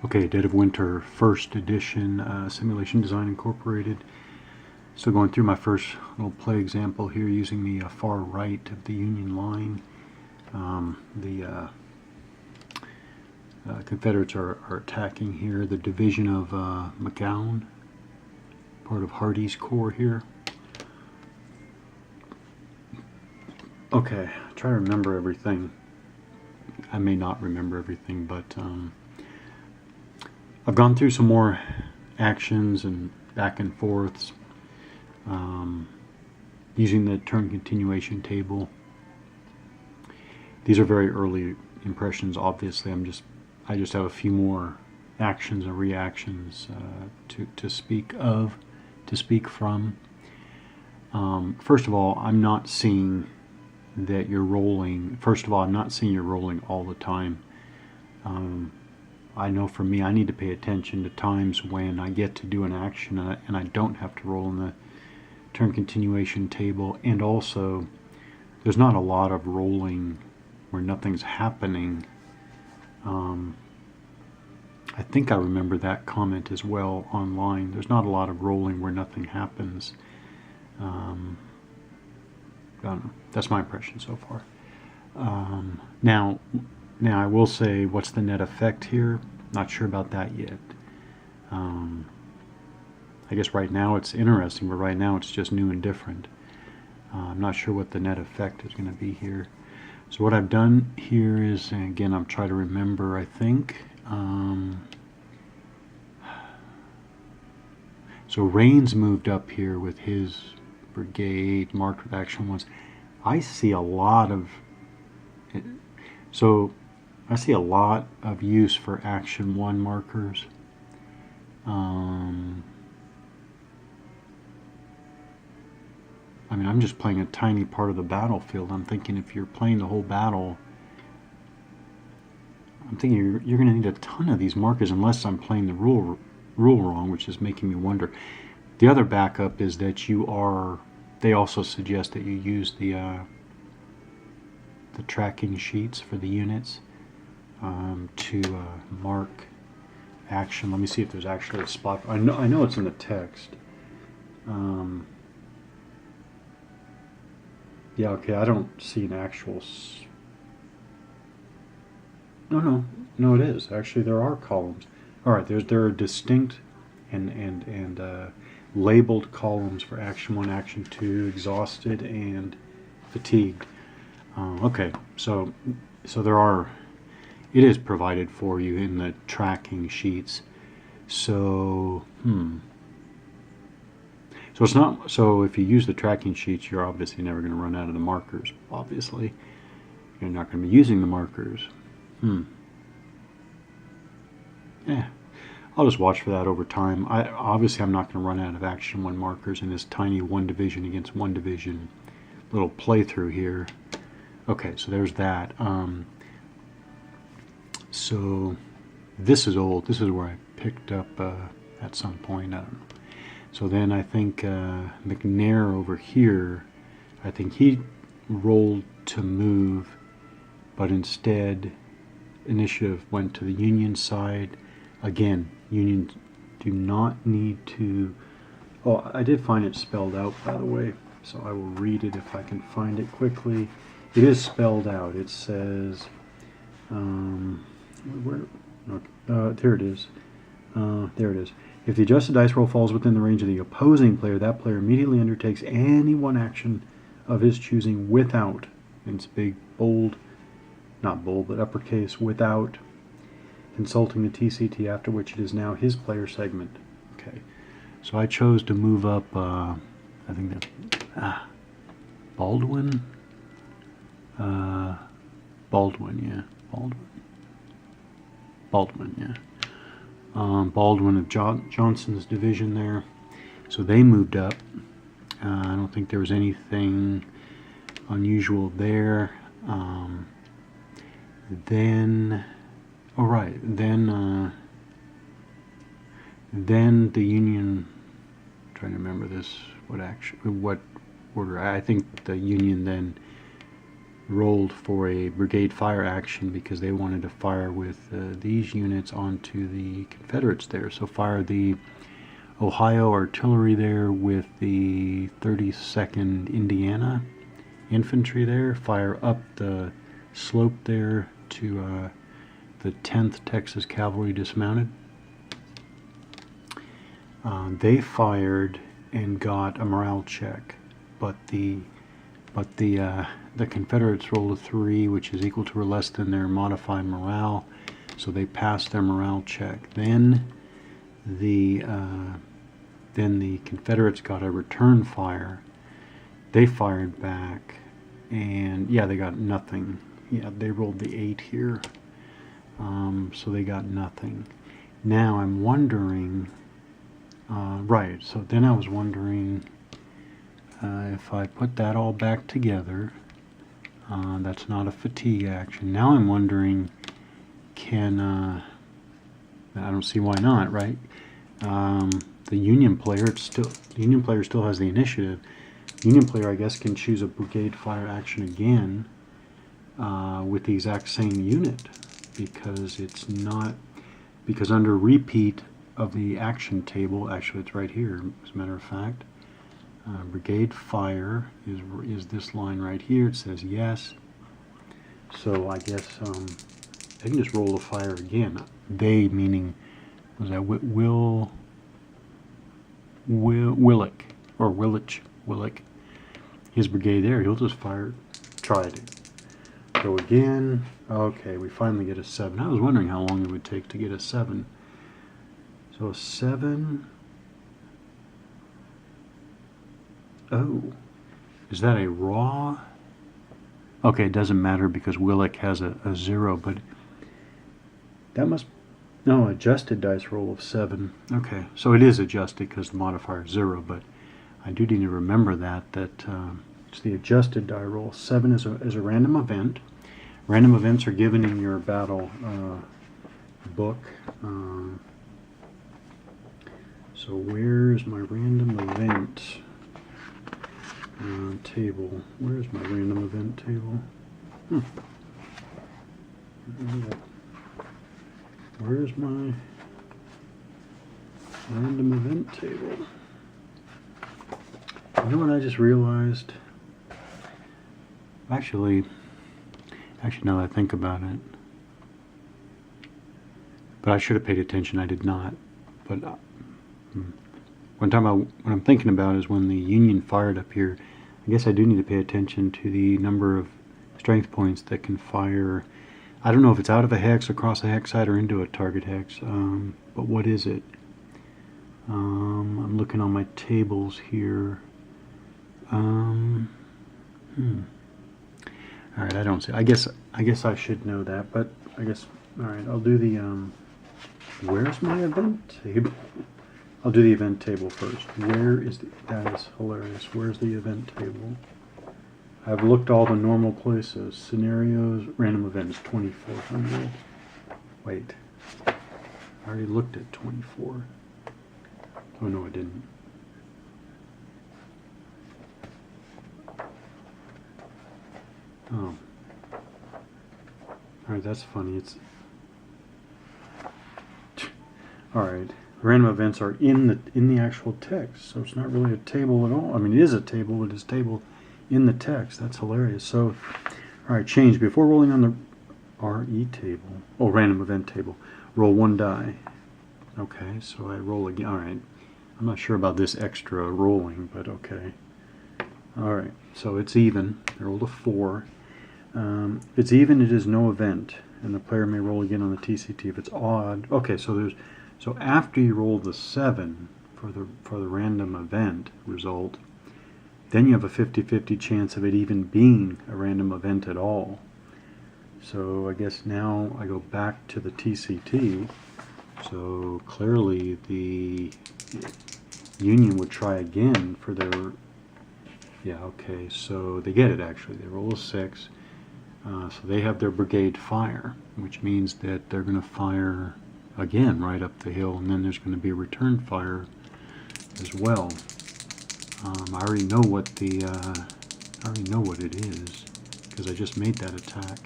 Okay, Dead of Winter, first edition, Simulation Design Incorporated. So going through my first little play example here using the far right of the Union line. The Confederates are attacking here. The division of McGowan, part of Hardee's Corps here. Okay, try to remember everything. I may not remember everything, but I've gone through some more actions and back and forths using the turn continuation table. These are very early impressions. Obviously, I just have a few more actions and reactions to speak from. First of all, I'm not seeing that you're rolling. First of all, I'm not seeing you're rolling all the time. I know for me, I need to pay attention to times when I get to do an action and I don't have to roll in the turn continuation table, and also there's not a lot of rolling where nothing's happening. I think I remember that comment as well online. There's not a lot of rolling where nothing happens. I don't know. That's my impression so far. Now I will say, what's the net effect here? Not sure about that yet. I guess right now it's interesting, but right now it's just new and different. I'm not sure what the net effect is going to be here. So what I've done here is, and again, I'm trying to remember, I think. So Rains moved up here with his brigade marked with action ones. I see a lot of use for action 1 markers. I mean, I'm just playing a tiny part of the battlefield. I'm thinking if you're playing the whole battle, I'm thinking you're going to need a ton of these markers unless I'm playing the rule wrong, which is making me wonder. The other backup is that they also suggest that you use the tracking sheets for the units to mark action. Let me see if there's actually a spot. I know it's in the text. Yeah, okay, I don't see an actual... No, it is. Actually, there are columns. All right, there are distinct and labeled columns for action 1, action 2, exhausted, and fatigued. Okay, so there are... It is provided for you in the tracking sheets. So, So it's not. So if you use the tracking sheets, you're obviously never going to run out of the markers. Obviously, you're not going to be using the markers. Yeah, I'll just watch for that over time. Obviously I'm not going to run out of action 1 markers in this tiny 1 division against 1 division little playthrough here. Okay, so there's that. So this is old. This is where I picked up at some point. I don't know. So then I think McNair over here, I think he rolled to move, but instead initiative went to the Union side. Again, Unions do not need to... Oh, I did find it spelled out, by the way, so I will read it if I can find it quickly. It is spelled out. It says... there it is. There it is. If the adjusted dice roll falls within the range of the opposing player, that player immediately undertakes any 1 action of his choosing without, and it's big, bold, not bold, but uppercase, without consulting the TCT, after which it is now his player segment. Okay, so I chose to move up, I think that, Baldwin? Baldwin, yeah. Baldwin, yeah. Baldwin of Johnson's division there. So they moved up. I don't think there was anything unusual there. Then the Union, I'm trying to remember this, what order. I think the Union then rolled for a brigade fire action because they wanted to fire with these units onto the Confederates there. So fire the Ohio artillery there with the 32nd Indiana infantry there. Fire up the slope there to the 10th Texas Cavalry dismounted. They fired and got a morale check, but the Confederates rolled a 3, which is equal to or less than their modified morale, so they passed their morale check. Then the Confederates got a return fire. They fired back, and yeah, they got nothing. Yeah, they rolled the 8 here, so they got nothing. Now I'm wondering, right, so then I was wondering if I put that all back together, that's not a fatigue action. Now I'm wondering, I don't see why not, right? The Union player, the Union player still has the initiative. Union player, I guess, can choose a brigade fire action again with the exact same unit, because it's not, because under repeat of the action table, actually it's right here, as a matter of fact, brigade fire is this line right here. It says yes. So I guess they can just roll the fire again. They, meaning, was that Willick or Willich, his brigade there. He'll just fire. Try it. Go again. Okay, we finally get a 7. I was wondering how long it would take to get a 7. So a 7. Oh, is that a raw? Okay, it doesn't matter because Willick has a 0, but that must, no, adjusted dice roll of 7. Okay, so it is adjusted because the modifier is 0, but I do need to remember that it's the adjusted die roll. 7 is a random event. Random events are given in your battle book. So where's my random event table? Where's my random event table? Where's my random event table? You know what I just realized? Actually, now that I think about it, but I should have paid attention. I did not. But what I'm thinking about is when the Union fired up here. I guess I do need to pay attention to the number of strength points that can fire. I don't know if it's out of a hex, across a hex side, or into a target hex. But what is it? I'm looking on my tables here. All right, I don't see. I guess I should know that, but I guess, all right, I'll do the where's my event table? I'll do the event table first. Where is that is hilarious. Where's the event table? I've looked all the normal places. Scenarios, random events, 2400. Wait, I already looked at 24. Oh no, I didn't. Oh. Alright, that's funny. It's alright. Random events are in the actual text, so it's not really a table at all. I mean, it is a table, but it's a table in the text. That's hilarious. So, alright, change. Before rolling on the RE table, oh, random event table, roll 1 die. Okay, so I roll again. Alright. I'm not sure about this extra rolling, but okay. Alright, so it's even. I rolled a 4. If it's even, it is no event, and the player may roll again on the TCT. If it's odd, okay, so after you roll the 7 for the random event result, then you have a 50-50 chance of it even being a random event at all. So I guess now I go back to the TCT. So clearly the Union would try again for their, yeah, okay, so they get it actually. They roll a 6. So they have their brigade fire, which means that they're going to fire again right up the hill, and then there's going to be a return fire as well. I already know what it is. because I just made that attack.